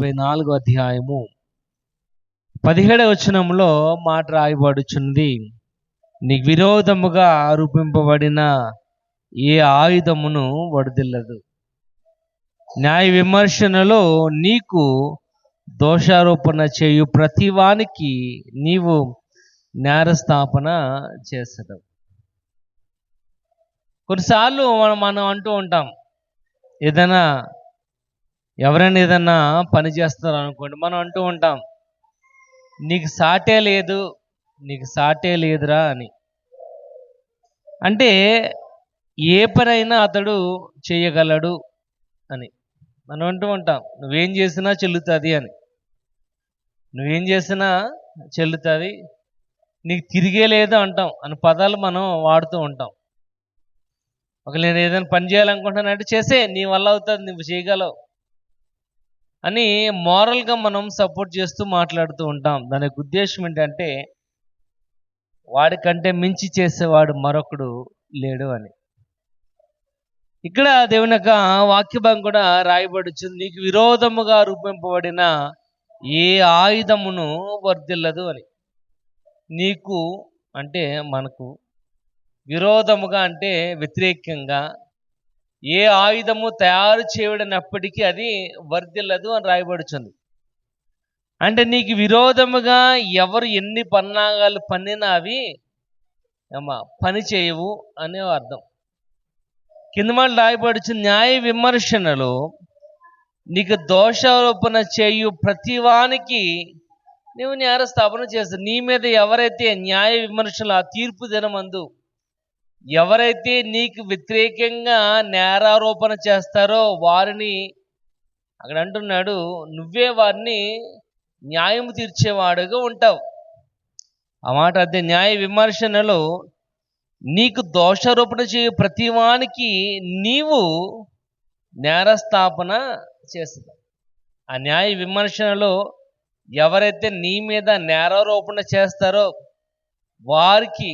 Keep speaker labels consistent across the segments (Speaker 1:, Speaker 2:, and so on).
Speaker 1: 44 అధ్యాయము 17 వచనంలో మాట రాయబడుచున్నది. నీకు విరోధముగా రూపింపబడిన ఏ ఆయుధమును వడదిల్లదు. న్యాయ విమర్శనలో నీకు దోషారోపణ చేయు ప్రతివానికి నీవు నేరస్థాపన చేస్తావు. కొన్నిసార్లు మనం అంటూ ఉంటాం, ఎవరైనా ఏదన్నా పని చేస్తారు అనుకోండి, మనం అంటూ ఉంటాం, నీకు సాటే లేదు, నీకు సాటే లేదురా అని. అంటే ఏ పనైనా అతడు చేయగలడు అని మనం అంటూ ఉంటాం. నువ్వేం చేసినా చెల్లుతుంది అని, నువ్వేం చేసినా చెల్లుతుంది, నీకు తిరిగే లేదు అంటాం అని పదాలు మనం వాడుతూ ఉంటాం. ఒకవేళ నేను ఏదైనా పని చేయాలనుకుంటున్నానంటే చేసే, నీ వల్ల అవుతుంది, నువ్వు చేయగలవు అని మోరల్గా మనం సపోర్ట్ చేస్తూ మాట్లాడుతూ ఉంటాం. దానికి ఉద్దేశం ఏంటంటే వాడికంటే మించి చేసేవాడు మరొకడు లేడు అని. ఇక్కడ దేవుని యొక్క వాక్యభాగం కూడా రాయబడుచుంది, నీకు విరోధముగా రూపింపబడిన ఏ ఆయుధమును వర్ధిల్లదు అని. నీకు అంటే మనకు, విరోధముగా అంటే వ్యతిరేకంగా ఏ ఆయుధము తయారు చేయబడినప్పటికీ అది వర్ధిల్లదు అని రాయబడుచుంది. అంటే నీకు విరోధముగా ఎవరు ఎన్ని పన్నాగాలు పన్నినా అవి పని చేయవు అనే అర్థం. కింద మాట రాయబడుచుంది, న్యాయ విమర్శనలో నీకు దోషారోపణ చేయు ప్రతివానికి నీవు నేరస్థాపన చేస్తావు. నీ మీద ఎవరైతే న్యాయ విమర్శలు, ఆ తీర్పు దినమందు ఎవరైతే నీకు వ్యతిరేకంగా నేరారోపణ చేస్తారో వారిని అక్కడ అంటున్నాడు, నువ్వే వారిని న్యాయం తీర్చేవాడుగా ఉంటావు. ఆ మాట అదే, న్యాయ విమర్శనలో నీకు దోషారోపణ చేయు ప్రతివానికి నీవు నేరస్థాపన చేస్తావు. ఆ న్యాయ విమర్శనలో ఎవరైతే నీ మీద నేరారోపణ చేస్తారో వారికి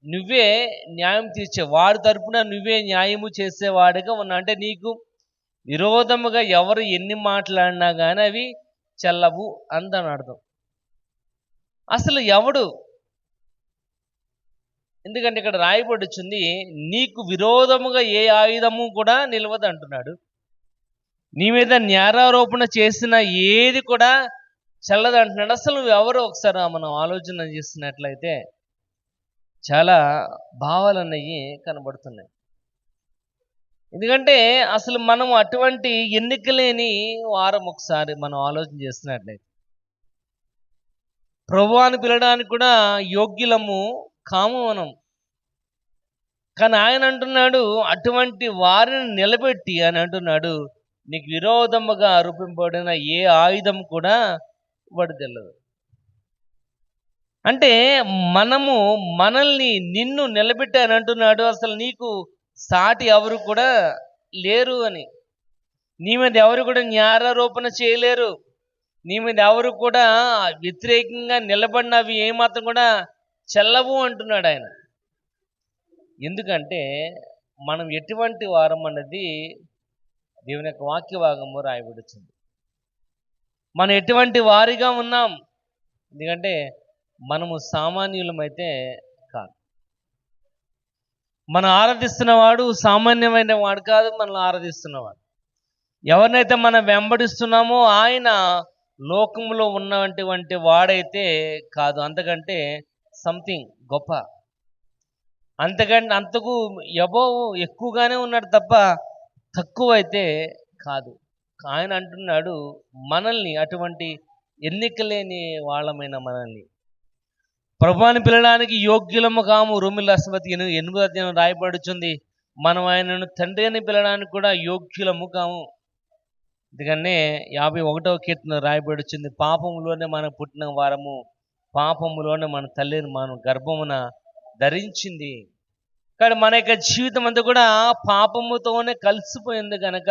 Speaker 1: నువ్వే న్యాయం తీర్చే, వాడి తరపున నువ్వే న్యాయము చేసేవాడిగా ఉన్నా. అంటే నీకు విరోధముగా ఎవరు ఎన్ని మాట్లాడినా కానీ అవి చెల్లవు అందని అర్థం. అసలు ఎవడు, ఎందుకంటే ఇక్కడ రాయబడుచుంది, నీకు విరోధముగా ఏ ఆయుధము కూడా నిలవదు అంటున్నాడు. నీ మీద నేరారోపణ చేసిన ఏది కూడా చెల్లదు అంటున్నాడు. అసలు నువ్వు ఎవరు ఒకసారి మనం ఆలోచన చేసినట్లయితే చాలా భావాలు అన్నవి కనబడుతున్నాయి. ఎందుకంటే అసలు మనం అటువంటి ఎన్నికలేని వారం ఒకసారి మనం ఆలోచన చేస్తున్నట్లయితే ప్రభువాన్ని పిలవడానికి కూడా యోగ్యులము కాము మనం. కానీ ఆయన అంటున్నాడు, అటువంటి వారిని నిలబెట్టి అని అంటున్నాడు, నీకు విరోధముగా రూపింపబడిన ఏ ఆయుధం కూడా వడదిల్లదు. అంటే మనల్ని నిన్ను నిలబెట్టాని అంటున్నాడు. అసలు నీకు సాటి ఎవరు కూడా లేరు అని. నీ మీద ఎవరు కూడా నేరారోపణ చేయలేరు. నీ మీద ఎవరు కూడా వ్యతిరేకంగా నిలబడినవి ఏమాత్రం కూడా చెల్లవు అంటున్నాడు ఆయన. ఎందుకంటే మనం ఎటువంటి వారం అన్నది దేవుని యొక్క వాక్య భాగము రాయబడుతుంది. మనం ఎటువంటి వారిగా ఉన్నాం, ఎందుకంటే మనము సామాన్యులమైతే కాదు. మనం ఆరాధిస్తున్నవాడు సామాన్యమైన వాడు కాదు, మనల్ని ఆరాధిస్తున్నవాడు. ఎవరినైతే మనం వెంబడిస్తున్నామో ఆయన లోకంలో ఉన్నటువంటి వాడైతే కాదు, అంతకంటే సంథింగ్ గొప్ప, అంతకు ఎక్కువగానే ఉన్నాడు తప్ప తక్కువ అయితే కాదు. ఆయన అంటున్నాడు మనల్ని, అటువంటి ఎన్నికలేని వాళ్ళమైన మనల్ని, ప్రభువాన్ని పిలవడానికి యోగ్యులము కాము. రోమీయుల రాసిన 8వ అధ్యాయం రాయబడుచుంది, మనం ఆయనను తండ్రి అని పిలవడానికి కూడా యోగ్యులము కాము. ఎందుకనే 51వ కీర్తన రాయబడుచుంది, పాపములోనే మనం పుట్టిన వారము, పాపములోనే మన తల్లిని మనం గర్భమున ధరించింది. కానీ మన యొక్క జీవితం అంతా కూడా పాపముతోనే కలిసిపోయింది కనుక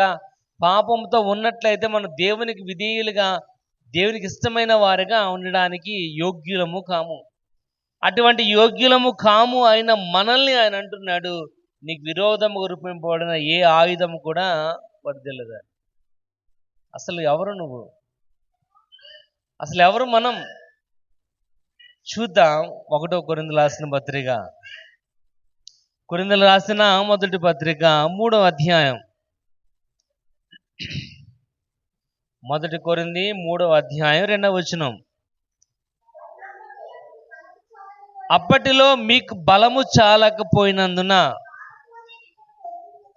Speaker 1: పాపంతో ఉన్నట్లయితే మనం దేవునికి విధేయులుగా, దేవునికి ఇష్టమైన వారిగా ఉండడానికి యోగ్యులము కాము. అటువంటి యోగ్యులము కాము అయిన మనల్ని ఆయన అంటున్నాడు, నీకు విరోధము రూపింపబడిన ఏ ఆయుధము కూడా వర్ధిల్లదు. అసలు ఎవరు నువ్వు? అసలు ఎవరు మనం? చూద్దాం. 1 కొరింథీయులకు రాసిన పత్రిక, కొరింథీయులకు రాసిన మొదటి పత్రిక 3వ అధ్యాయం. 1 కొరింథీ 3వ అధ్యాయం 2వ వచనం. అప్పటిలో మీకు బలము చాలకపోయినందున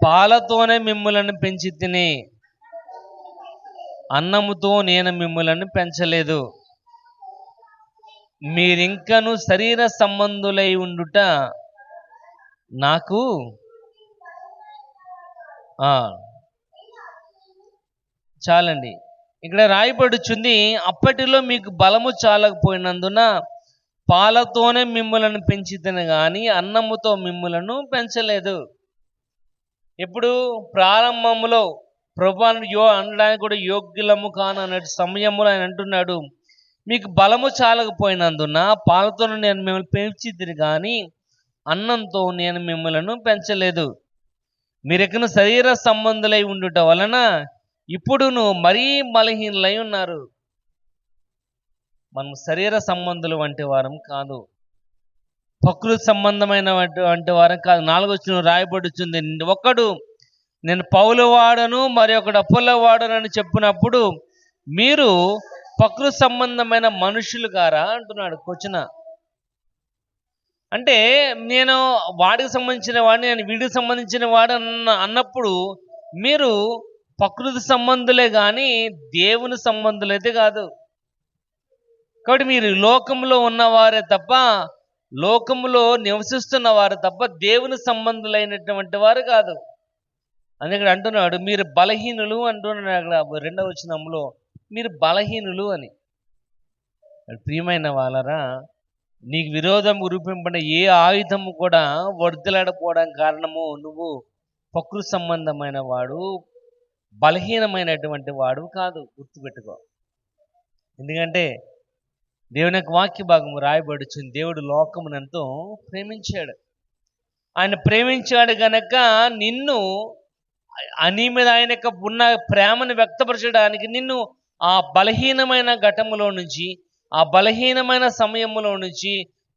Speaker 1: పాలతోనే మిమ్ములను పెంచి తిని, అన్నముతో నేను మిమ్ములను పెంచలేదు. మీరింకను శరీర సంబంధులై ఉండుట నాకు చాలండి. ఇక్కడ రాయబడుచుంది, అప్పటిలో మీకు బలము చాలకపోయినందున పాలతోనే మిమ్ములను పెంచితిని గాని అన్నముతో మిమ్ములను పెంచలేదు. ఇప్పుడు ప్రారంభంలో ప్రభువును అనడానికి కూడా యోగ్యులము కాననే సమయంలో ఆయన అంటున్నాడు, మీకు బలము చాలకపోయినందున పాలతో నేను మిమ్మల్ని పెంచితిని కానీ అన్నంతో నేను మిమ్మలను పెంచలేదు. మీరెక్కను శరీర సంబంధులై ఉండుట వలన ఇప్పుడును మరీ బలహీనులై ఉన్నారు. మనం శరీర సంబంధులు వంటి వారం కాదు, ప్రకృతి సంబంధమైన వంటి వారం కాదు. 4వ వచనం రాయబడుతుంది, ఒకడు నేను పౌలు వాడను మరి ఒకడు అపొల్ల వాడను అని చెప్పినప్పుడు మీరు ప్రకృతి సంబంధమైన మనుషులు గారా అంటున్నాడు. క్వశ్చన్ అంటే నేను వాడికి సంబంధించిన వాడిని, నేను వీడికి సంబంధించిన వాడు అన్నప్పుడు మీరు ప్రకృతి సంబంధులే కానీ దేవుని సంబంధులైతే కాదు. కాబట్టి మీరు లోకంలో ఉన్నవారే తప్ప, లోకంలో నివసిస్తున్న వారు తప్ప దేవుని సంబంధులైనటువంటి వారు కాదు. అందుకని అంటున్నాడు మీరు బలహీనులు అంటున్నాడు. అక్కడ 2వ వచనంలో మీరు బలహీనులు అని. ప్రియమైన వాళ్ళరా, నీకు విరోధం రూపింపడిన ఏ ఆయుధము కూడా వర్ధిల్లాడకపోవడానికి కారణము నువ్వు ప్రకృతి సంబంధమైన వాడు, బలహీనమైనటువంటి వాడు కాదు. గుర్తుపెట్టుకో. ఎందుకంటే దేవుని యొక్క వాక్య భాగము రాయబడుచుంది, దేవుడు లోకమునంతో ప్రేమించాడు. ఆయన ప్రేమించాడు గనక నిన్ను నీ మీద ఆయన యొక్క ఉన్న ప్రేమను వ్యక్తపరచడానికి నిన్ను ఆ బలహీనమైన ఘటములో నుంచి, ఆ బలహీనమైన సమయంలో నుంచి,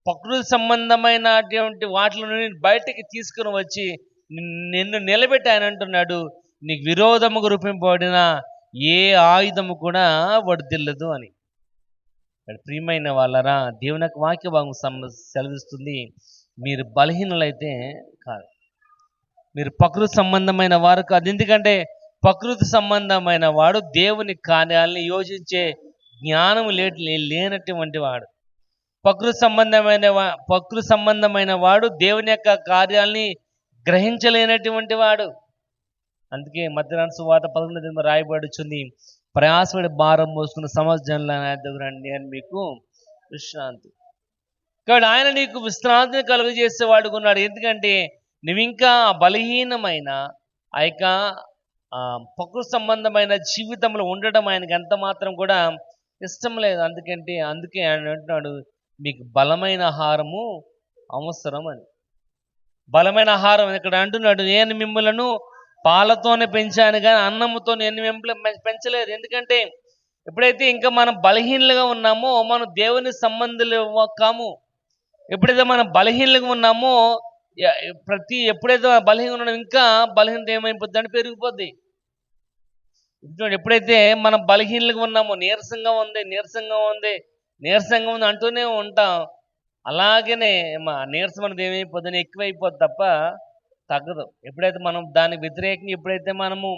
Speaker 1: ప్రకృతి సంబంధమైనటువంటి వాటిలో నుండి బయటికి తీసుకుని వచ్చి నిన్ను నిలబెట్టి ఆయన అంటున్నాడు, నీకు విరోధముకు రూపింపబడిన ఏ ఆయుధము కూడా వర్ధిల్లదు అని. ప్రియమైన వాళ్ళరా, దేవుని యొక్క వాక్య భాగం సెలవిస్తుంది, మీరు బలహీనులైతే కాదు, మీరు ప్రకృతి సంబంధమైన వారు కాదు. ఎందుకంటే ప్రకృతి సంబంధమైన వాడు దేవుని కార్యాలని యోచించే జ్ఞానం లేనటువంటి వాడు. ప్రకృతి సంబంధమైన వాడు దేవుని యొక్క కార్యాలని గ్రహించలేనటువంటి వాడు. అందుకే మధ్యాహ్న సువార్త 11 రాయబడుచుంది, ప్రయాసపడి భారం మోసుకున్న సమస్యల దగ్గర నేను మీకు విశ్రాంతి. కాబట్టి ఆయన నీకు విశ్రాంతిని కలుగజేసేవాడుగా ఉన్నాడు. ఎందుకంటే నువ్వు ఇంకా బలహీనమైన ఆ యొక్క ప్రకృతి సంబంధమైన జీవితంలో ఉండడం ఆయనకి ఎంత మాత్రం కూడా ఇష్టం లేదు. అందుకే ఆయన అంటున్నాడు, మీకు బలమైన ఆహారము అవసరం అని. బలమైన ఆహారం ఇక్కడ అంటున్నాడు, నేను మిమ్మలను పాలతోనే పెంచాను కానీ అన్నముతో నేను మిమ్మల్ని పెంచలేదు. ఎందుకంటే ఎప్పుడైతే ఇంకా మనం బలహీనలుగా ఉన్నామో మనం దేవుని సంబంధులు కాము. ఎప్పుడైతే మనం బలహీనలుగా ఉన్నామో ఎప్పుడైతే బలహీనంగా ఉన్నామో ఇంకా బలహీనత ఏమైపోద్ది అంటే పెరిగిపోద్ది. ఎప్పుడైతే మనం బలహీనలుగా ఉన్నామో, నీరసంగా ఉంది అంటూనే ఉంటాం. అలాగనే మా నీరసం అనేది ఏమైపోద్దని ఎక్కువైపోద్ది తప్ప తగ్గదు. ఎప్పుడైతే మనం దానికి వ్యతిరేకంగా ఎప్పుడైతే మనము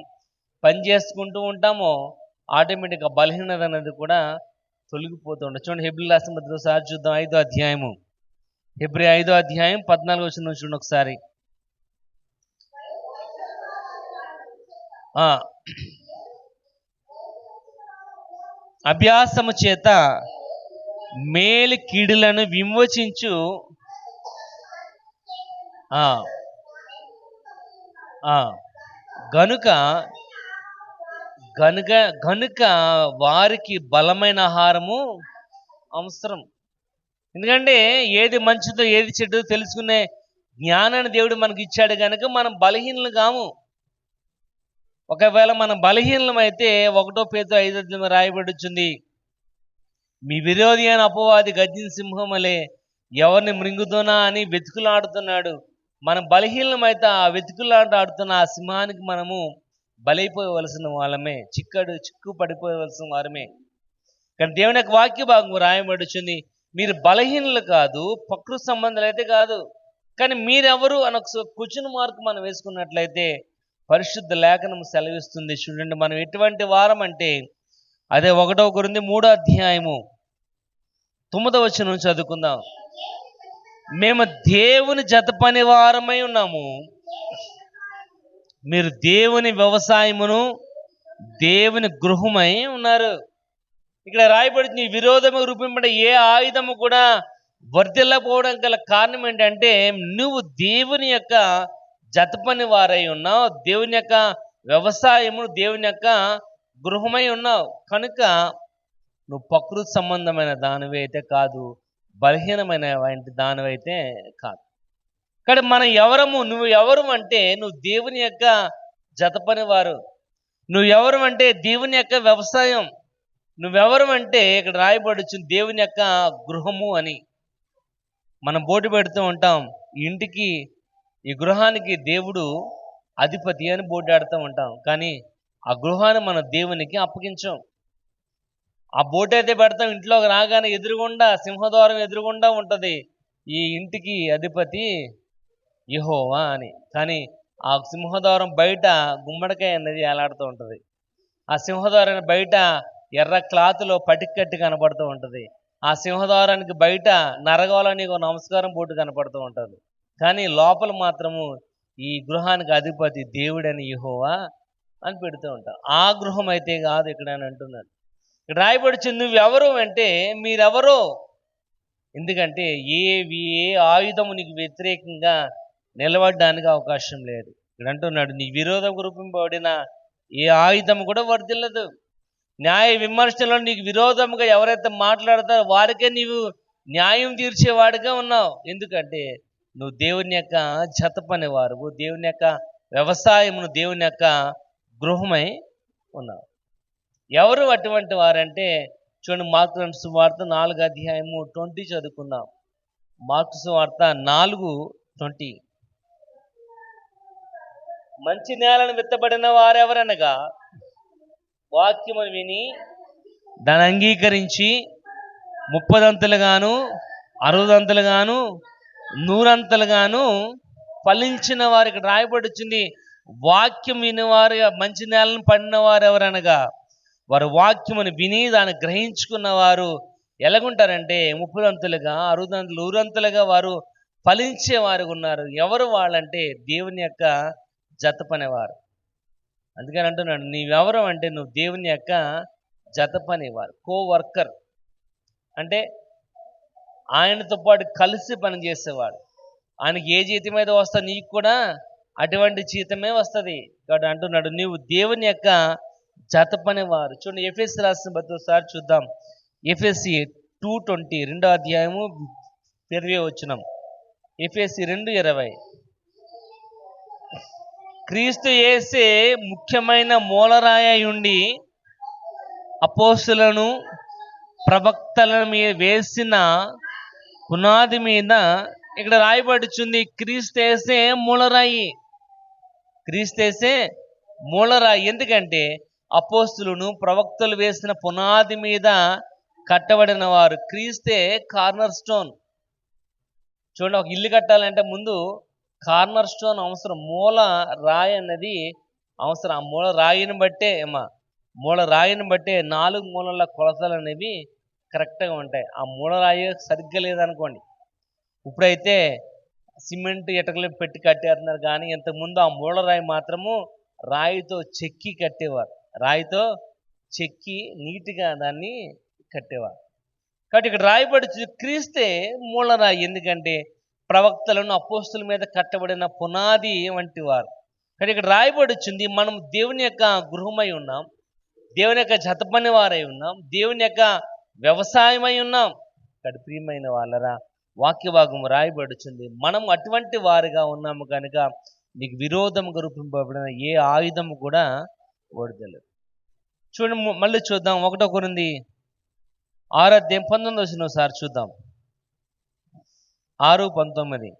Speaker 1: పని చేసుకుంటూ ఉంటామో ఆటోమేటిక్గా బలహీనత అనేది కూడా తొలగిపోతూ ఉంటుంది. చూడండి, హెబ్రీయులకు రాసిన పత్రిక ఒకసారి చూద్దాం, 5వ అధ్యాయము. హెబ్రీ 5వ అధ్యాయం 14వ వచనం చూడండి ఒకసారి. అభ్యాసము చేత మేలు కీడులను విమోచించు గనుక వారికి బలమైన ఆహారము అవసరం. ఎందుకంటే ఏది మంచిదో ఏది చెడ్డదో తెలుసుకునే జ్ఞానాన్ని దేవుడు మనకి ఇచ్చాడు కనుక మనం బలహీనలు కాము. ఒకవేళ మనం బలహీనమైతే 1 పేతురు 5 రాయబడుచుంది, మీ విరోధి అయిన అపవాది గర్జించిన సింహమలే ఎవరిని మృంగుతున్నా అని వెతుకులాడుతున్నాడు. మనం బలహీనమైతే ఆ వెతుకులాడుతున్న ఆ సింహానికి మనము బలైపోవలసిన వాళ్ళమే, చిక్కు పడిపోవలసిన వారమే. కానీ దేవుని యొక్క వాక్య భాగం రాయబడుచుంది, మీరు బలహీనులు కాదు, ప్రకృతి సంబంధాలు అయితే కాదు, కానీ మీరెవరు అని ఒక క్వశ్చన్ మార్క్ మనం వేసుకున్నట్లయితే పరిశుద్ధ లేఖనం సెలవిస్తుంది. చూడండి, మనం ఎటువంటి వారం అంటే అదే 1 కొరింథీ 3:9 చదువుకుందాం. మేము దేవుని జత పని వారమై ఉన్నాము, మీరు దేవుని వ్యవసాయమును దేవుని గృహమై ఉన్నారు. ఇక్కడ రాయబడుతుంది, విరోధము రూపింపబడే ఏ ఆయుధము కూడా వర్ధిల్లపోవడం గల కారణం ఏంటంటే నువ్వు దేవుని యొక్క జత పని వారై ఉన్నావు, దేవుని యొక్క వ్యవసాయము, దేవుని యొక్క గృహమై ఉన్నావు. కనుక నువ్వు ప్రకృతి సంబంధమైన దానివి అయితే కాదు, బలహీనమైన దానివైతే కాదు. కానీ మనం ఎవరము, నువ్వు ఎవరు అంటే నువ్వు దేవుని యొక్క జత పని వారు, నువ్వు ఎవరు అంటే దేవుని యొక్క వ్యవసాయం, నువ్వెవరు అంటే ఇక్కడ రాయబడుచు దేవుని యొక్క గృహము అని. మనం పోటీ పెడుతూ ఉంటాం, ఈ ఇంటికి ఈ గృహానికి దేవుడు అధిపతి అని పోటాడుతూ ఉంటాం, కానీ ఆ గృహాన్ని మనం దేవునికి అప్పగించాం. ఆ బోటు అయితే పెడతాం, ఇంట్లోకి రాగానే ఎదురుగుండా సింహద్వారం ఎదురుగుండా ఉంటుంది, ఈ ఇంటికి అధిపతి యెహోవా అని. కానీ ఆ సింహద్వారం బయట గుమ్మడికాయ అనేది ఏలాడుతూ ఉంటుంది, ఆ సింహద్వారం బయట ఎర్ర క్లాత్లో పటికట్టి కనపడుతూ ఉంటుంది, ఆ సింహద్వారానికి బయట నరగోలని ఒక నమస్కారం బోటు కనపడుతూ ఉంటుంది. కానీ లోపల మాత్రము ఈ గృహానికి అధిపతి దేవుడని యెహోవా అని పెడుతూ ఉంటాం. ఆ గృహం అయితే కాదు ఇక్కడ అని అంటున్నాడు. ఇక్కడ రాయబడిచింది, నువ్వెవరు అంటే మీరెవరో. ఎందుకంటే ఏ ఆయుధము నీకు వ్యతిరేకంగా నిలబడడానికి అవకాశం లేదు. ఇక్కడ అంటున్నాడు, నీ విరోధం రూపింపబడిన ఏ ఆయుధము కూడా వర్ధిల్లదు. న్యాయ విమర్శలో నీకు విరోధముగా ఎవరైతే మాట్లాడతారో వారికే నీవు న్యాయం తీర్చేవాడిగా ఉన్నావు. ఎందుకంటే నువ్వు దేవుని యొక్క జత పనివారు, దేవుని యొక్క వ్యవసాయమును, దేవుని యొక్క గృహమై ఉన్నావు. ఎవరు అటువంటి వారంటే చూడండి, మార్కు సువార్త 4:20 చదువుకుందాం. మార్కు సువార్త 4:20. మంచి నేలను విత్తబడిన వారెవరనగా వాక్యమును విని దాన్ని అంగీకరించి 30 60 100 ఫలించిన వారు. ఇక్కడ రాయబడుచుంది, వాక్యం వినివారు మంచి నేలను పడిన వారు ఎవరనగా వారు వాక్యమును విని దాన్ని గ్రహించుకున్న వారు ఎలాగుంటారంటే 30 60 100 వారు ఫలించే వారు ఉన్నారు. ఎవరు వాళ్ళంటే దేవుని యొక్క జత పనివారు. అందుకని అంటున్నాడు, నీవెవరు అంటే నువ్వు దేవుని యొక్క జత పనివారు, కోవర్కర్. అంటే ఆయనతో పాటు కలిసి పనిచేసేవాడు. ఆయనకి ఏ జీతం మీద వస్తా నీకు కూడా అటువంటి జీతమే వస్తుంది. కాబట్టి అంటున్నాడు, నీవు దేవుని యొక్క జత పనివారు. చూడండి, ఎఫెసీ రాసిన పత్రిక ఒకసారి చూద్దాం. ఎఫెసీ 2:20 20 ఎఫెసీ 2:20. క్రీస్తు యేసే ముఖ్యమైన మూలరాయి ఉండి అపోస్తులను ప్రవక్తల మీద వేసిన పునాది మీద ఇక్కడ రాయబడుచుంది, క్రీస్తు యేసే మూలరాయి. క్రీస్తు యేసే మూలరాయి. ఎందుకంటే అపోస్తులను ప్రవక్తలు వేసిన పునాది మీద కట్టబడిన వారు. క్రీస్తే కార్నర్ స్టోన్. చూడండి, ఒక ఇల్లు కట్టాలంటే ముందు కార్నర్ స్టోన్ అవసరం, మూల రాయి అన్నది అవసరం. ఆ మూల రాయిని బట్టే మూల రాయిని బట్టే 4 మూలల కొలతలు అనేవి కరెక్ట్గా ఉంటాయి. ఆ మూల రాయి సరిగ్గా లేదనుకోండి, ఇప్పుడైతే సిమెంట్ ఇటుకలు పెట్టి కట్టేస్తున్నారు, కానీ ఇంతకుముందు ఆ మూల రాయి మాత్రము రాయితో చెక్కి కట్టేవారు. రాయితో చెక్కి నీట్గా దాన్ని కట్టేవారు. కాబట్టి ఇక్కడ రాయబడి క్రీస్తే మూలరాయి. ఎందుకంటే ప్రవక్తలను అపోస్తుల మీద కట్టబడిన పునాది వంటి వారు. కానీ ఇక్కడ రాయబడుచుంది, మనం దేవుని యొక్క గృహమై ఉన్నాం, దేవుని యొక్క జత పని వారై ఉన్నాం, దేవుని యొక్క వ్యవసాయమై ఉన్నాం. ఇక్కడ ప్రియమైన వాళ్ళరా, వాక్య భాగం రాయబడుచుంది, మనం అటువంటి వారిగా ఉన్నాము కనుక నీకు విరోధముగా రూపింపబడిన ఏ ఆయుధము కూడా ఓడదలేదు. చూడండి, మళ్ళీ చూద్దాం. 1 కొరింథీ 6 అధ్యాయం 19 వచ్చిన ఒకసారి చూద్దాం. 6:19.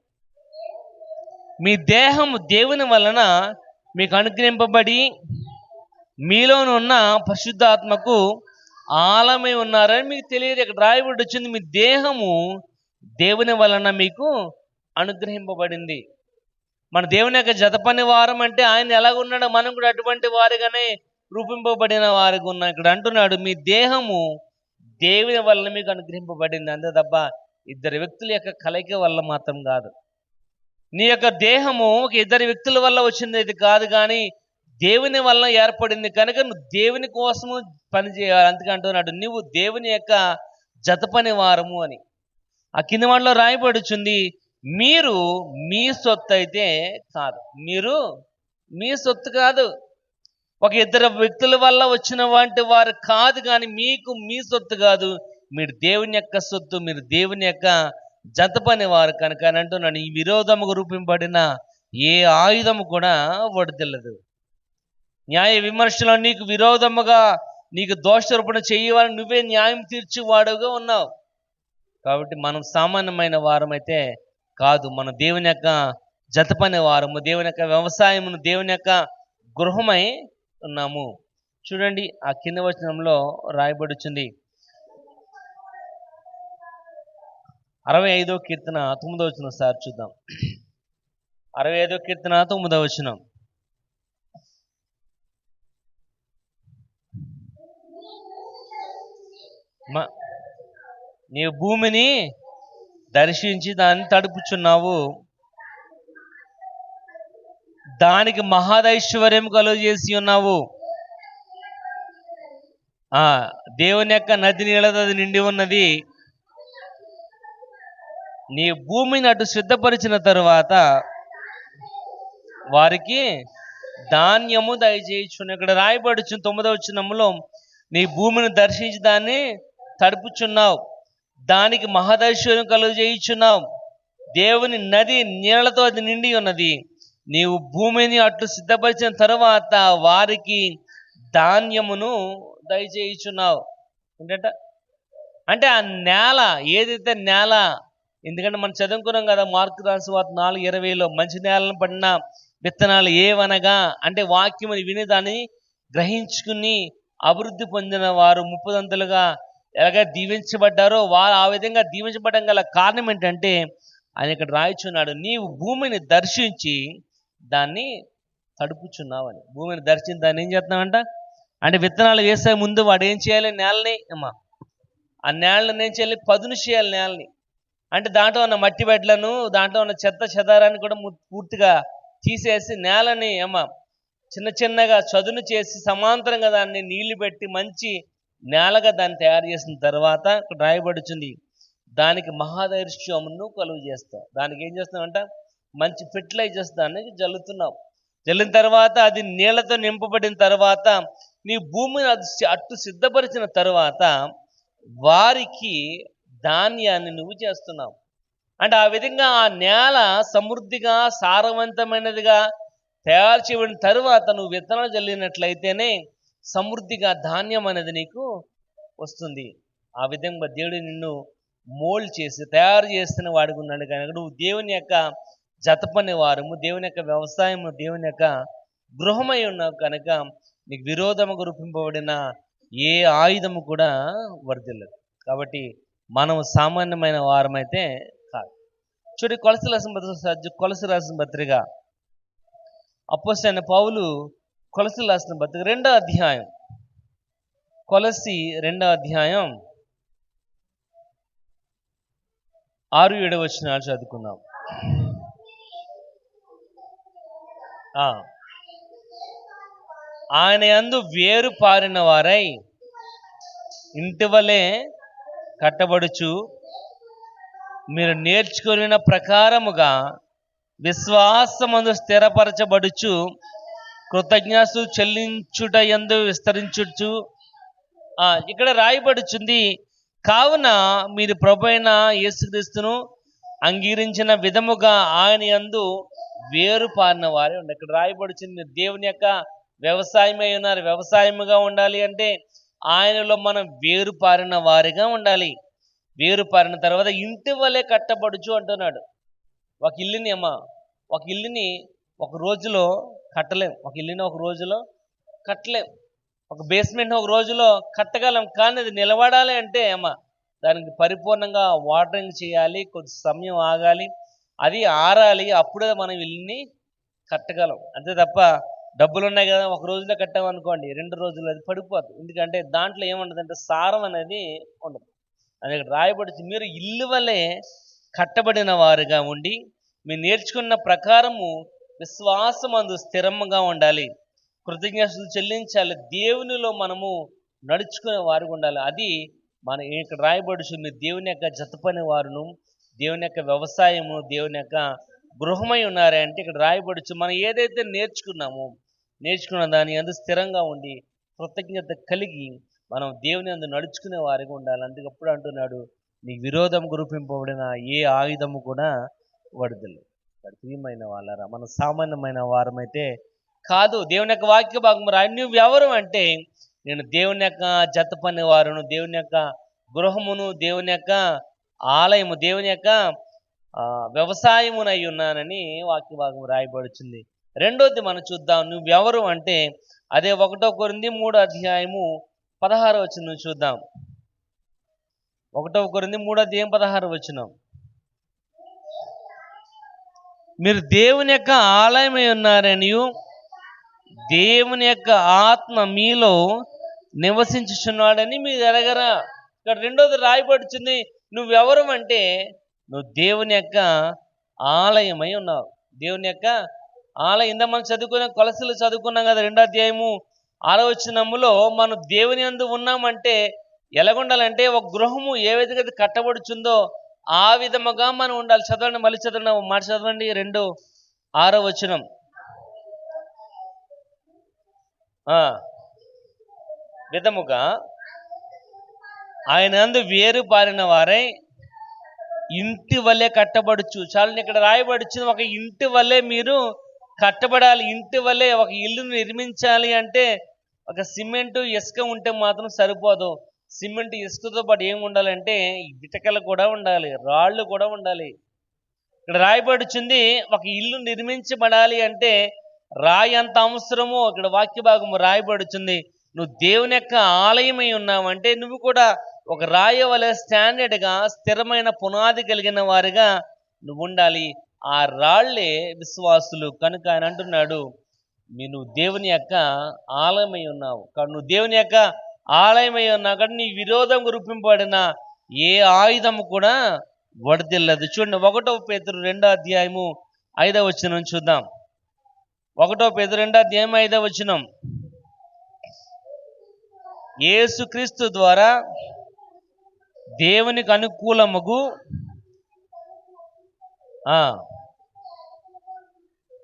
Speaker 1: మీ దేహము దేవుని వలన మీకు అనుగ్రహింపబడి మీలోనున్న పరిశుద్ధాత్మకు ఆలమై ఉన్నారని మీకు తెలియదు. ఇక్కడ రాయబడి వచ్చింది, మీ దేహము దేవుని వలన మీకు అనుగ్రహింపబడింది. మన దేవుని యొక్క జతపని వారం అంటే ఆయన ఎలాగున్నాడో మనం కూడా అటువంటి వారిగానే రూపింపబడిన వారికి ఉన్నాం. ఇక్కడ అంటున్నాడు, మీ దేహము దేవుని వలన మీకు అనుగ్రహింపబడింది. అంతే తప్ప ఇద్దరు వ్యక్తుల యొక్క కలయిక వల్ల మాత్రం కాదు. నీ యొక్క దేహము ఒక ఇద్దరు వ్యక్తుల వల్ల వచ్చింది ఇది కాదు, కానీ దేవుని వలన ఏర్పడింది కనుక నువ్వు దేవుని కోసము పని చేయాలి. అందుకే అంటున్నాడు, నువ్వు దేవుని యొక్క జతపని వారము అని. ఆ కింద వాటిలో రాయబడుచుంది, మీరు మీ సొత్తు అయితే కాదు. మీరు మీ సొత్తు కాదు, ఒక ఇద్దరు వ్యక్తుల వల్ల వచ్చిన వంటి వారు కాదు, కానీ మీకు మీ సొత్తు కాదు. మీరు దేవుని యొక్క సొత్తు, మీరు దేవుని యొక్క జతపని వారు కనుక అని అంటున్నాడు. ఈ విరోధముకు రూపింపబడిన ఏ ఆయుధము కూడా వడదిల్లదు. న్యాయ విమర్శలో నీకు విరోధముగా నీకు దోషారోపణ చేయవాలని నువ్వే న్యాయం తీర్చేవాడుగా ఉన్నావు. కాబట్టి మనం సామాన్యమైన వారమైతే కాదు, మన దేవుని యొక్క జతపని వారము, దేవుని యొక్క వ్యవసాయమును, దేవుని యొక్క గృహమై ఉన్నాము. చూడండి, ఆ కింద వచనంలో రాయబడుచుంది, 65వ కీర్తన 9వ వచనం సార్ చూద్దాం. 65వ కీర్తన 9వ వచనం. నీవు భూమిని దర్శించి దాన్ని తడుపుచున్నావు, దానికి మహాదైశ్వర్యం కలుగజేసి ఉన్నావు. దేవుని యొక్క నది నీళ్ళతో అది నిండి ఉన్నది. నీ భూమిని అటు సిద్ధపరిచిన తరువాత వారికి ధాన్యము దయచేయుచున్నావు. ఇక్కడ రాయబడుచు 9వ వచనంలో, నీ భూమిని దర్శించి దాన్ని తడుపుచున్నావు, దానికి మహదైశ్వర్యం కలుగజేయుచున్నావు. దేవుని నది నీళ్లతో అది నిండి ఉన్నది. నీవు భూమిని అట్లు సిద్ధపరిచిన తరువాత వారికి ధాన్యమును దయచేయుచున్నావు. ఏంటంట అంటే ఆ నేల ఏదైతే నేల, ఎందుకంటే మనం చదువుకున్నాం కదా, మార్కు రాసిన వార్త 4:20లో, మంచి నేలను పడిన విత్తనాలు ఏవనగా అంటే వాక్యముని విని దాన్ని గ్రహించుకుని అభివృద్ధి పొందిన వారు 30 ఎలాగ దీవించబడ్డారో వారు ఆ విధంగా దీవించబడడం గల కారణం ఏంటంటే ఆయన ఇక్కడ రాయిచున్నాడు, నీవు భూమిని దర్శించి దాన్ని తడుపుచున్నావని. భూమిని దర్శించి దాన్ని ఏం చేస్తున్నావంట అంటే విత్తనాలు వేసే ముందు వాడు ఏం చేయాలి, నేలని ఆ నేలని ఏం చేయాలి, పదును చేయాలి నేలని. అంటే దాంట్లో ఉన్న మట్టి బెడ్లను, దాంట్లో ఉన్న చెత్త చెదారాన్ని కూడా పూర్తిగా తీసేసి నేలని చిన్న చిన్నగా చదును చేసి సమాంతరంగా దాన్ని నీళ్లు పెట్టి మంచి నేలగా దాన్ని తయారు చేసిన తర్వాత ఇక్కడ రాయబడుచుంది, దానికి మహాదైశ్వర్యమును కలుగు చేస్తావు. దానికి ఏం చేస్తున్నావంట, మంచి ఫెర్టిలైజర్స్ దాన్ని జల్లుతున్నావు. జల్లిన తర్వాత అది నీళ్లతో నింపబడిన తర్వాత నీ భూమిని అట్టు సిద్ధపరిచిన తర్వాత వారికి ధాన్యాన్ని నువ్వు చేస్తున్నావు. అంటే ఆ విధంగా ఆ నేల సమృద్ధిగా సారవంతమైనదిగా తయారు చేయబడిన తరువాత నువ్వు విత్తనాలు జల్లినట్లయితేనే సమృద్ధిగా ధాన్యం అనేది నీకు వస్తుంది. ఆ విధంగా దేవుడు నిన్ను మోల్డ్ చేసి తయారు చేస్తున్న వాడికి ఉన్నాడు కనుక నువ్వు దేవుని యొక్క జతపని వారము, దేవుని యొక్క వ్యవసాయము, దేవుని యొక్క గృహమై ఉన్నావు కనుక నీకు విరోధముగా రూపింపబడిన ఏ ఆయుధము కూడా వర్ధిల్లదు. కాబట్టి మనం సామాన్యమైన వారమైతే కాదు. చూడండి, కొలసి రాసిన పత్రిక అపోస్తలుడైన పౌలు కొలసి రాసిన పత్రిక 2వ అధ్యాయం, కొలసి 2వ అధ్యాయం 6-7 వచనాలు చదువుకుందాం. ఆయన యందు వేరు పారిన వారై ఇంటి వలె కట్టబడుచు మీరు నేర్చుకున్న ప్రకారముగా విశ్వాసమందు స్థిరపరచబడుచు కృతజ్ఞతలు చెల్లించుట యందు విస్తరించుచు. ఇక్కడ రాయబడుచుంది, కావున మీరు ప్రభువైన యేసుక్రీస్తును అంగీకరించిన విధముగా ఆయన యందు వేరు పారిన వారే ఉండాలి. ఇక్కడ రాయబడుచుంది, మీరు దేవుని యొక్క వ్యవసాయమై ఉన్నారు. వ్యవసాయముగా ఉండాలి అంటే ఆయనలో మనం వేరుపారిన వారిగా ఉండాలి. వేరుపారిన తర్వాత ఇంటి వలె కట్టబడుచు అంటున్నాడు. ఒక ఇల్లుని ఒక ఇల్లుని ఒక రోజులో కట్టలేం. ఒక ఇల్లుని ఒక రోజులో కట్టలేం. ఒక బేస్మెంట్ ఒక రోజులో కట్టగలం, కానీ అది నిలబడాలి అంటే దానికి పరిపూర్ణంగా వాటరింగ్ చేయాలి, కొద్ది సమయం ఆగాలి, అది ఆరాలి, అప్పుడే మనం ఇల్లుని కట్టగలం. అంతే తప్ప డబ్బులు ఉన్నాయి కదా ఒక రోజులో కట్టామనుకోండి 2 రోజులు అది పడిపోతుంది. ఎందుకంటే దాంట్లో ఏముండదంటే సారం అనేది ఉండదు. అది ఇక్కడ రాయబడి, మీరు ఇల్లు వలె కట్టబడిన వారుగా ఉండి మీరు నేర్చుకున్న ప్రకారము విశ్వాసమందు స్థిరంగా ఉండాలి, కృతజ్ఞతలు చెల్లించాలి, దేవునిలో మనము నడుచుకునే వారుగా ఉండాలి. అది మన ఇక్కడ రాయబడుచుంది. దేవుని యొక్క జతపని వారును, దేవుని యొక్క వ్యవసాయము, దేవుని యొక్క గృహమై ఉన్నారే అంటే ఇక్కడ రాయబడుచు మనం ఏదైతే నేర్చుకున్న దాని అందు స్థిరంగా ఉండి కృతజ్ఞత కలిగి మనం దేవుని అందు నడుచుకునే వారిగా ఉండాలి. అందుకప్పుడు అంటున్నాడు, నీ విరోధం గురిపింపబడిన ఏ ఆయుధము కూడా వడదలు. ప్రియమైన వాళ్ళరా, మన సామాన్యమైన వారమైతే కాదు. దేవుని యొక్క వాక్య భాగం నువ్వు ఎవరు అంటే, నేను దేవుని యొక్క జత పని వారును, దేవుని యొక్క గృహమును, దేవుని యొక్క ఆలయము, దేవుని యొక్క వ్యవసాయమునై ఉన్నానని వాక్య భాగం రాయబడుతుంది. రెండోది మనం చూద్దాం, నువ్వెవరు అంటే అదే 1 కొరింథీ 3:16 చూద్దాం. 1 కొరింథీ 3:16 మీరు దేవుని యొక్క ఆలయమై ఉన్నారనియు దేవుని యొక్క ఆత్మ మీలో నివసించుచున్నాడని మీరు ఎరగరా. ఇక్కడ రెండోది రాయబడుతుంది, నువ్వెవరు అంటే నువ్వు దేవుని యొక్క ఆలయమై ఉన్నావు. దేవుని యొక్క ఆలయం. ఇందా మనం కొలసలు చదువుకున్నాం కదా, 2:6 మనం దేవుని యందు ఉన్నామంటే ఎలాగుండాలంటే, ఒక గృహము ఏ విధంగా కట్టబడుచుందో ఆ విధముగా మనం ఉండాలి. చదవండి, మళ్ళీ చదవండి, మాట చదవండి. 2:6 విధముగా ఆయన యందు వేరు పారిన వారై ఇంటి వల్లే కట్టబడుచు. చాలని ఇక్కడ రాయబడుచు, ఒక ఇంటి వల్లే మీరు కట్టబడాలి. ఇంటి వల్లే ఒక ఇల్లును నిర్మించాలి అంటే ఒక సిమెంటు ఇసుక ఉంటే మాత్రం సరిపోదు. సిమెంట్ ఇసుకతో పాటు ఏమి ఉండాలంటే ఇటుకలు కూడా ఉండాలి, రాళ్ళు కూడా ఉండాలి. ఇక్కడ రాయబడుచుంది, ఒక ఇల్లు నిర్మించబడాలి అంటే రాయి అంత అవసరమో ఇక్కడ వాక్య భాగము రాయబడుచుంది. నువ్వు దేవుని యొక్క ఆలయమై ఉన్నావంటే నువ్వు కూడా ఒక రాయి వలె స్టాండర్డ్గా స్థిరమైన పునాది కలిగిన వారిగా నువ్వు ఉండాలి. ఆ రాళ్లే విశ్వాసులు. కనుక ఆయన అంటున్నాడు, నువ్వు దేవుని యొక్క ఆలయమై ఉన్నావు. కాబట్టి నువ్వు దేవుని యొక్క ఆలయమై ఉన్నావు కాబట్టి నీ విరోధం రూపింపబడిన ఏ ఆయుధము కూడా వడదిల్లదు. చూడండి, 1 పేతురు 2:5 చూద్దాం. 1 పేతురు 2:5 యేసుక్రీస్తు ద్వారా దేవునికి అనుకూలముగు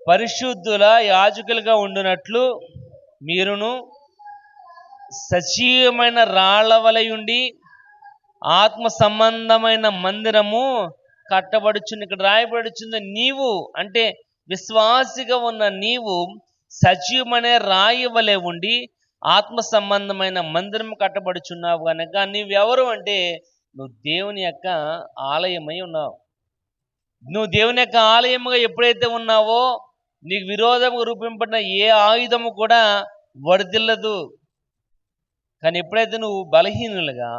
Speaker 1: పరిశుద్ధుల యాజకులుగా ఉండునట్లు మీరును సజీవమైన రాళ్ల వలె ఆత్మ సంబంధమైన మందిరము కట్టబడుచుంది. ఇక్కడ రాయబడుచుంది, నీవు అంటే విశ్వాసిగా ఉన్న నీవు సజీవమైన రాయి వలె ఉండి ఆత్మ సంబంధమైన మందిరం కట్టబడుచున్నావు. కనుక నీవెవరు అంటే నువ్వు దేవుని యొక్క ఆలయమై ఉన్నావు. నువ్వు దేవుని యొక్క ఆలయముగా ఎప్పుడైతే ఉన్నావో నీకు విరోధము రూపింపడిన ఏ ఆయుధము కూడా వడదిల్లదు. కానీ ఎప్పుడైతే నువ్వు బలహీనులుగా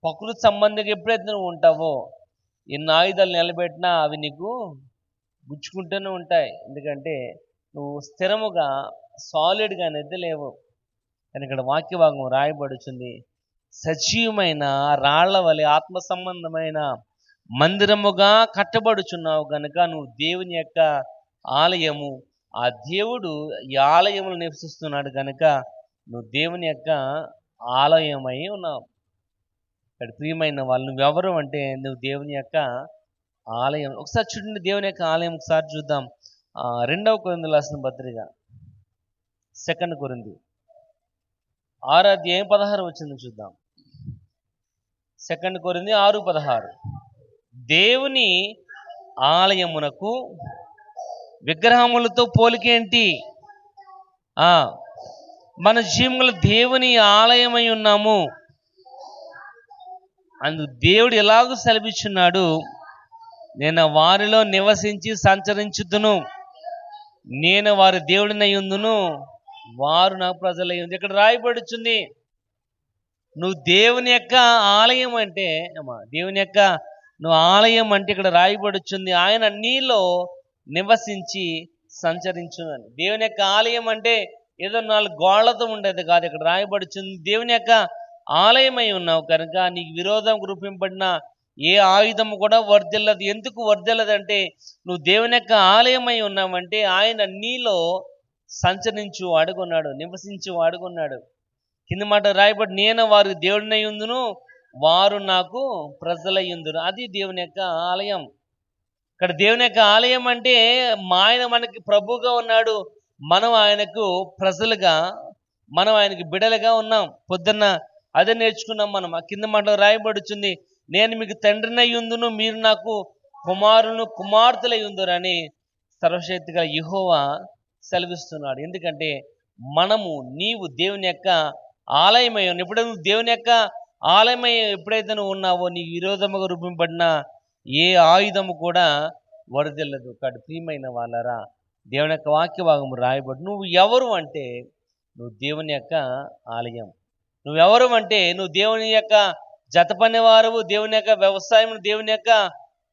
Speaker 1: ప్రకృతి సంబంధిగా ఎప్పుడైతే నువ్వు ఉంటావో ఎన్ని ఆయుధాలు నిలబెట్టినా అవి నీకు గుచ్చుకుంటూనే ఉంటాయి. ఎందుకంటే నువ్వు స్థిరముగా సాలిడ్గా అనేది లేవు. కానీ ఇక్కడ వాక్య భాగం రాయబడుచుంది, సజీవమైన రాళ్ల వలె ఆత్మ సంబంధమైన మందిరముగా కట్టబడుచున్నావు. కనుక నువ్వు దేవుని యొక్క ఆలయము. ఆ దేవుడు ఈ ఆలయములు నివసిస్తున్నాడు కనుక నువ్వు దేవుని యొక్క ఆలయమై ఉన్నావు. ఇక్కడ ప్రియమైన వాళ్ళు, నువ్వెవరు అంటే నువ్వు దేవుని యొక్క ఆలయం. ఒకసారి చూడండి, దేవుని యొక్క ఆలయం ఒకసారి చూద్దాం. 2 కొరింథీయులకు రాసిన పత్రిక 2 కొరింథీ 6:16 చూద్దాం. 2 కొరింథీ 6:16 దేవుని ఆలయమునకు విగ్రహములతో పోలికేంటి? మన జీవముల దేవుని ఆలయమై ఉన్నాము. అందుకు దేవుడు ఎలాగూ సెలవిచ్చున్నాడు, నేను వారిలో నివసించి సంచరించుదును, నేను వారి దేవుడినై ఉందును, వారు నా ప్రజలై ఉంది. ఇక్కడ రాయబడుచుంది, నువ్వు దేవుని యొక్క ఆలయం అంటే అమ్మా, దేవుని యొక్క నువ్వు ఆలయం అంటే ఇక్కడ రాయబడుచుంది, ఆయన నీలో నివసించి సంచరించునని. దేవుని యొక్క ఆలయం అంటే ఏదో 4 గోళ్లతో ఉండేది కాదు. ఇక్కడ రాయబడుచుంది, దేవుని యొక్క ఆలయమై ఉన్నావు కనుక నీకు విరోధం రూపింపబడిన ఏ ఆయుధము కూడా వర్ధిల్లదు. ఎందుకు వర్ధిల్లదంటే నువ్వు దేవుని యొక్క ఆలయమై ఉన్నావంటే ఆయన నీలో సంచరించు వాడుకున్నాడు, నివసించు వాడుకున్నాడు. కింద మాట రాయబడి, నేను వారి దేవుడినై ఉందును, వారు నాకు ప్రజలై ఉందును. అది దేవుని యొక్క ఆలయం. ఇక్కడ దేవుని యొక్క ఆలయం అంటే ఆయన మనకి ప్రభువుగా ఉన్నాడు, మనం ఆయనకు ప్రజలుగా, మనం ఆయనకి బిడలుగా ఉన్నాం. పొద్దున్న అదే నేర్చుకున్నాం మనం. ఆ కింద మాటలో రాయబడుచుంది, నేను మీకు తండ్రినై ఉందును, మీరు నాకు కుమారులను కుమార్తెలై ఉందురని సర్వశక్తిగా యెహోవా సెలవిస్తున్నాడు. ఎందుకంటే నీవు దేవుని యొక్క ఆలయమై ఉన్నావు. ఎప్పుడైతే నువ్వు దేవుని యొక్క ఆలయమై ఎప్పుడైతే నువ్వు ఉన్నావో నీకు విరోధముగా రూపింపబడిన ఏ ఆయుధము కూడా వరదెల్లదు. కాదు ప్రియమైన వాళ్ళరా, దేవుని యొక్క వాక్య భాగము రాయబడి, నువ్వు ఎవరు అంటే నువ్వు దేవుని యొక్క ఆలయం. నువ్వెవరు అంటే నువ్వు దేవుని యొక్క జత పనివారు, దేవుని యొక్క వ్యవసాయం, దేవుని యొక్క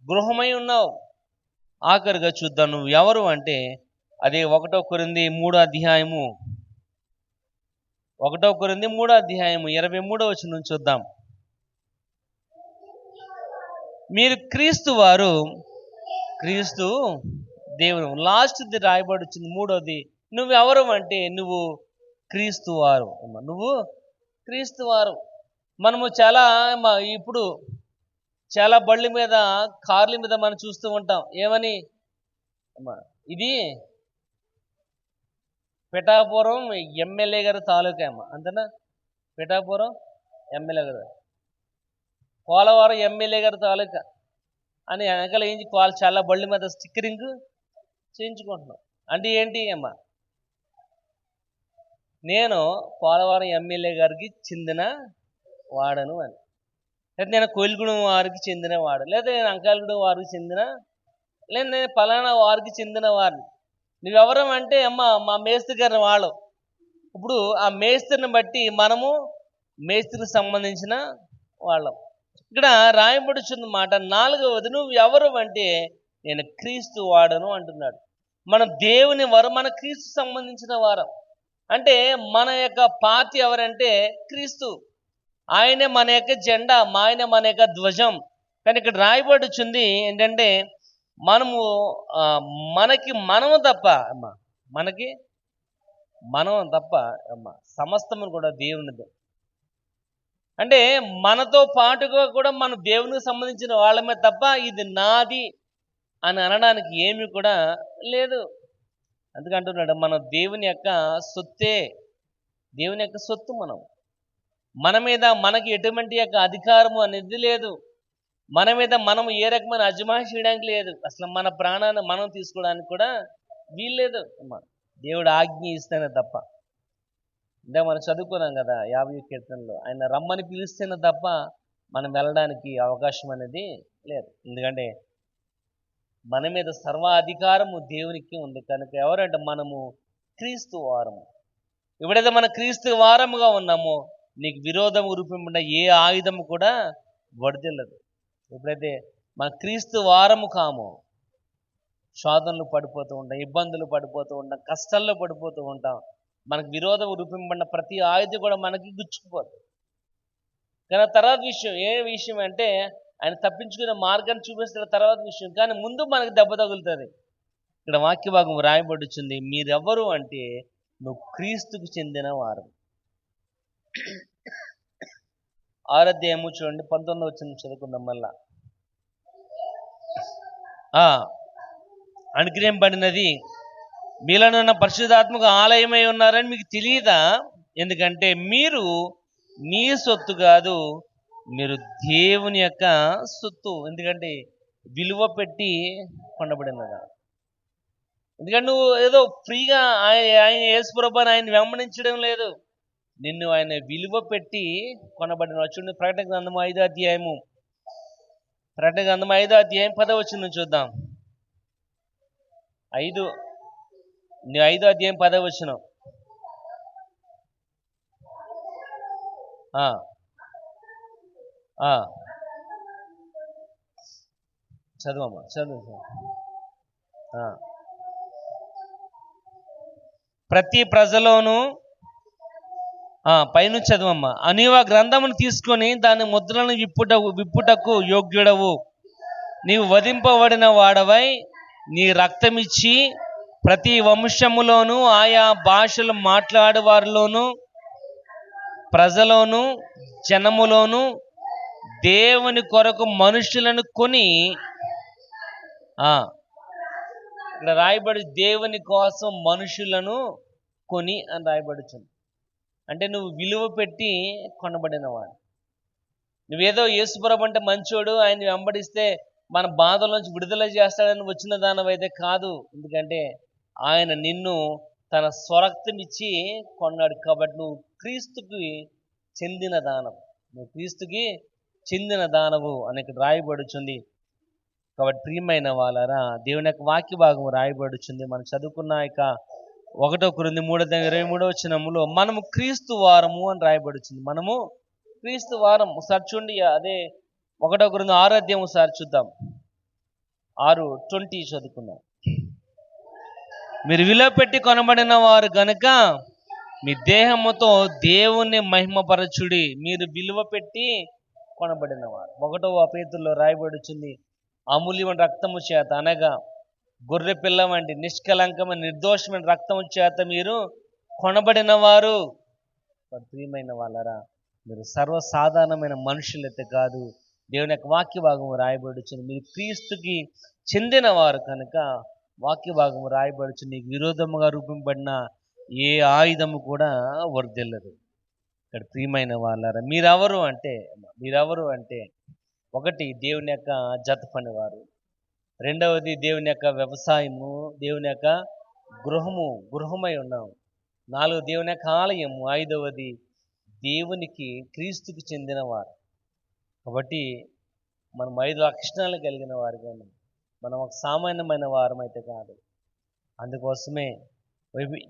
Speaker 1: గృహమై ఉన్నావు. ఆఖరిగా చూద్దాం నువ్వు ఎవరు అంటే, అదే 1 కొరింథీ 3వ అధ్యాయము 23వ వచనం చూద్దాం. మీరు క్రీస్తు వారు, క్రీస్తు దేవుడు. లాస్ట్ది రాయబడుచుంది 3వది, నువ్వెవరు అంటే నువ్వు క్రీస్తు వారు. నువ్వు క్రీస్తు వారు. మనము ఇప్పుడు చాలా బళ్ళ మీద, కార్ల మీద మనం చూస్తూ ఉంటాం. ఏమని, ఇది పిఠాపురం ఎమ్మెల్యే గారి తాలూకా అమ్మ, అంతేనా? పిఠాపురం ఎమ్మెల్యే గారు, పోలవరం ఎమ్మెల్యే గారి తాలూకా అని వెనకాల ఏంటి, చాలా బళ్ళ మీద స్టిక్కరింగ్ చేయించుకుంటున్నాం. అంటే ఏంటి అమ్మ, నేను పోలవరం ఎమ్మెల్యే గారికి చెందిన వాడను అని, లేదా నేను కోయిలగూడెం వారికి చెందిన వాడు, లేదా నేను అంకాలగూడెం వారికి చెందిన, లేదా నేను పలానా వారికి చెందిన వారిని. నువ్వెవరం అంటే అమ్మ మా మేస్త్రి గారి వాళ్ళు. ఇప్పుడు ఆ మేస్త్రిని బట్టి మనము మేస్త్రికి సంబంధించిన వాళ్ళం. ఇక్కడ రాయబడుచున్న మాట 4వది, నువ్వు ఎవరు అంటే నేను క్రీస్తు వాడను అంటున్నాడు. మన దేవుని వారు, మన క్రీస్తు సంబంధించిన వారం. అంటే మన యొక్క పార్టీ ఎవరంటే క్రీస్తు. ఆయనే మన యొక్క జెండా, ఆయన మన యొక్క ధ్వజం. కానీ ఇక్కడ రాయబడుచుంది ఏంటంటే మనము తప్ప సమస్తము కూడా దేవునిదే. అంటే మనతో పాటుగా కూడా మన దేవునికి సంబంధించిన వాళ్ళమే తప్ప ఇది నాది అని అనడానికి ఏమీ కూడా లేదు. అందుకంటున్నాడు, మనం దేవుని యొక్క సొత్తే, దేవుని యొక్క సొత్తు. మన మీద మనకి ఎటువంటి యొక్క అధికారము అనేది లేదు. మన మీద మనం ఏ రకమైన అజమాయిషి చేయడానికి లేదు. అసలు మన ప్రాణాన్ని మనం తీసుకోవడానికి కూడా వీల్లేదు. దేవుడు ఆజ్ఞ ఇస్తేనే తప్ప. ఇందాక మనం చదువుకున్నాం కదా 50వ కీర్తనలో, ఆయన రమ్మని పిలిస్తేనే తప్ప మనం వెళ్ళడానికి అవకాశం అనేది లేదు. ఎందుకంటే మన మీద సర్వాధికారము దేవునికి ఉంది కనుక. ఎవరంటే మనము క్రీస్తు వారము. ఎప్పుడైతే మన క్రీస్తు వారముగా ఉన్నామో నీకు విరోధం రూపంపడిన ఏ ఆయుధము కూడా వర్ధిల్లదు. ఎప్పుడైతే మన క్రీస్తు వారము కామో శోధనలు పడిపోతూ ఉంటాం, ఇబ్బందులు పడిపోతూ ఉంటాం, కష్టాల్లో పడిపోతూ ఉంటాం. మనకు విరోధం రూపంపడిన ప్రతి ఆయుధం కూడా మనకి గుచ్చుకుపోతుంది. కానీ తర్వాత విషయం అంటే ఆయన తప్పించుకునే మార్గాన్ని చూపిస్తున్న తర్వాత విషయం. కానీ ముందు మనకు దెబ్బ తగులుతుంది. ఇక్కడ వాక్య భాగం రాయబడుచుంది, మీరెవరు అంటే నువ్వు క్రీస్తుకు చెందిన వారు. 6వ అధ్యాయము చూడండి, 19వ వచనం చదువుకుందాం మళ్ళా. అనుగ్రహింపబడినది మీలోనున్న పరిశుద్ధాత్మక ఆలయమై ఉన్నారని మీకు తెలియదా? ఎందుకంటే మీరు మీ సొత్తు కాదు, మీరు దేవుని యొక్క సొత్తు. ఎందుకంటే విలువ పెట్టి కొనబడినదా. ఎందుకంటే నువ్వు ఏదో ఫ్రీగా ఆయన యేసుప్రభుని ఆయన వెంబడించడం లేదు. నిన్ను ఆయన విలువ పెట్టి కొనబడిన. చూడండి ప్రకటన గ్రంథము 5వ అధ్యాయము, ప్రకటన గ్రంథం 5వ అధ్యాయం 10వ వచనం చూద్దాం. 5వ అధ్యాయం 10వ వచనం. చదువమ్మా, చదువు. ప్రతి ప్రజలోను పైన చదువమ్మా. నీవు ఆ గ్రంథమును తీసుకొని దాని ముద్రలను విప్పుటకు యోగ్యుడవు. నీవు వధింపబడిన వాడవై నీ రక్తమిచ్చి ప్రతి వంశములోను ఆయా భాషలు మాట్లాడే వారిలోను ప్రజలోను జనములోను దేవుని కొరకు మనుషులను కొని, ఇక్కడ రాయబడి దేవుని కోసం మనుషులను కొని అని రాయబడుతుంది. అంటే నువ్వు విలువ పెట్టి కొనబడినవాడు. నువ్వేదో యేసుప్రభు అంటే మంచోడు, ఆయన వెంబడిస్తే మన బాధల నుంచి విడుదల చేస్తాడని వచ్చిన దానవైతే కాదు. ఎందుకంటే ఆయన నిన్ను తన స్వరక్తం ఇచ్చి కొన్నాడు. కాబట్టి నువ్వు క్రీస్తుకి చెందిన దానవు, నువ్వు క్రీస్తుకి చెందిన దానవు అని ఇక్కడ రాయబడుచుంది. కాబట్టి ప్రియమైన వాళ్ళారా, దేవుని యొక్క వాక్య భాగం రాయబడుచుంది. మనం చదువుకున్న ఇక 1 కొరింథీ 3:23 వచనములో మనము క్రీస్తు వారము అని రాయబడుచుంది. మనము క్రీస్తు వారం. ఒకసారి చూడండి, అదే 1 కొరింథీ 6వ అధ్యాయం ఒకసారి చూద్దాం. 6:20 చదువుకుందాం. మీరు విలువ పెట్టి కొనబడిన వారు గనుక మీ దేహముతో దేవుణ్ణి మహిమపరచుడి. మీరు విలువ పెట్టి కొనబడిన వారు. 1వ పేతురులో రాయబడుచుంది, అమూల్యమైన రక్తము చేత, అనగా గొర్రె పిల్ల వంటి నిష్కలంకమైన నిర్దోషమైన రక్తము చేత మీరు కొనబడిన వారు. ప్రియమైన వాళ్ళరా, మీరు సర్వసాధారణమైన మనుషులైతే కాదు. దేవుని యొక్క వాక్య భాగము రాయబడుచుంది, మీరు క్రీస్తుకి చెందిన వారు కనుక వాక్య భాగము రాయబడుచు, నీకు విరోధముగా రూపింపబడిన ఏ ఆయుధము కూడా వర్ధిల్లదు. ఇక్కడ ప్రియమైన వాళ్ళారా, మీరెవరు అంటే ఒకటి దేవుని యొక్క జత పనివారు, రెండవది దేవుని యొక్క వ్యవసాయము, దేవుని యొక్క గృహమై ఉన్నాం, 4 దేవుని యొక్క ఆలయము, 5వది దేవునికి క్రీస్తుకి చెందినవారు. కాబట్టి మనం 5 లక్షణాలు కలిగిన వారుగా ఉన్నాం. మనం ఒక సామాన్యమైన వారం అయితే కాదు. అందుకోసమే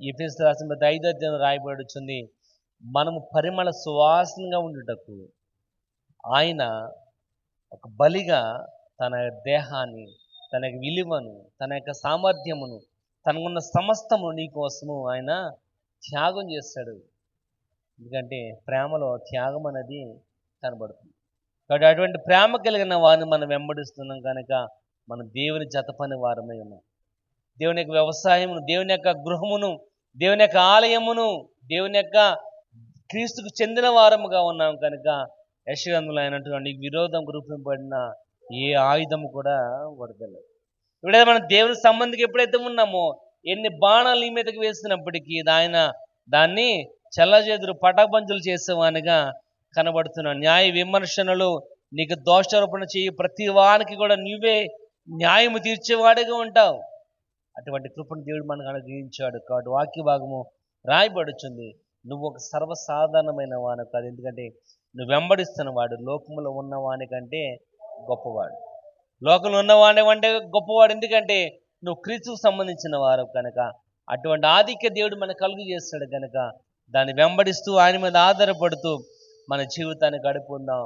Speaker 1: ఎఫెసీయులకు రాసిన 5వ అధ్యాయం రాయబడుచుంది, మనము పరిమళ సువాసనగా ఉండుటకు ఆయన ఒక బలిగా తన దేహాన్ని, తన విలువను, తన యొక్క సామర్థ్యమును, తనకున్న సమస్తమును నీ కోసము ఆయన త్యాగం చేస్తాడు. ఎందుకంటే ప్రేమలో త్యాగం అనేది కనబడుతుంది. కాబట్టి అటువంటి ప్రేమ కలిగిన వారిని మనం వెంబడిస్తున్నాం కనుక మనం దేవుని జత పని వారమై ఉన్నాం. దేవుని యొక్క వ్యవసాయమును, దేవుని యొక్క గృహమును, దేవుని యొక్క ఆలయమును, దేవుని యొక్క క్రీస్తుకు చెందిన వారముగా ఉన్నాం కనుక యెషయాలో అయినటువంటి విరోధం రూపింపబడిన ఏ ఆయుధము కూడా వర్ధిల్లదు. ఇప్పుడైతే మనం దేవుని సంబంధికి ఎప్పుడైతే ఉన్నామో, ఎన్ని బాణాలు నీ మీదకి వేసినప్పటికీ ఆయన దాన్ని చల్లజెదురు పటాబంజులు చేసేవానిగా కనబడుతున్నాడు. న్యాయ విమర్శనలు, నీకు దోషారోపణ చేయి ప్రతి వానికి కూడా నువ్వే న్యాయము తీర్చేవాడిగా ఉంటావు. అటువంటి కృపను దేవుడు మనకు అనుగ్రహించాడు. కాబట్టి వాక్య భాగము రాయబడుచుంది, నువ్వు ఒక సర్వసాధారణమైన వాడు కాదు. ఎందుకంటే నువ్వు వెంబడిస్తున్న వాడు లోకంలో ఉన్నవాని కంటే గొప్పవాడు. లోకంలో ఉన్నవాడి అంటే గొప్పవాడు. ఎందుకంటే నువ్వు క్రీస్తుకు సంబంధించిన వారు కనుక అటువంటి ఆధిక్య దేవుడు మనకు కలుగు చేస్తాడు కనుక దాన్ని వెంబడిస్తూ ఆయన మీద ఆధారపడుతూ మన జీవితాన్ని గడుపుకుందాం.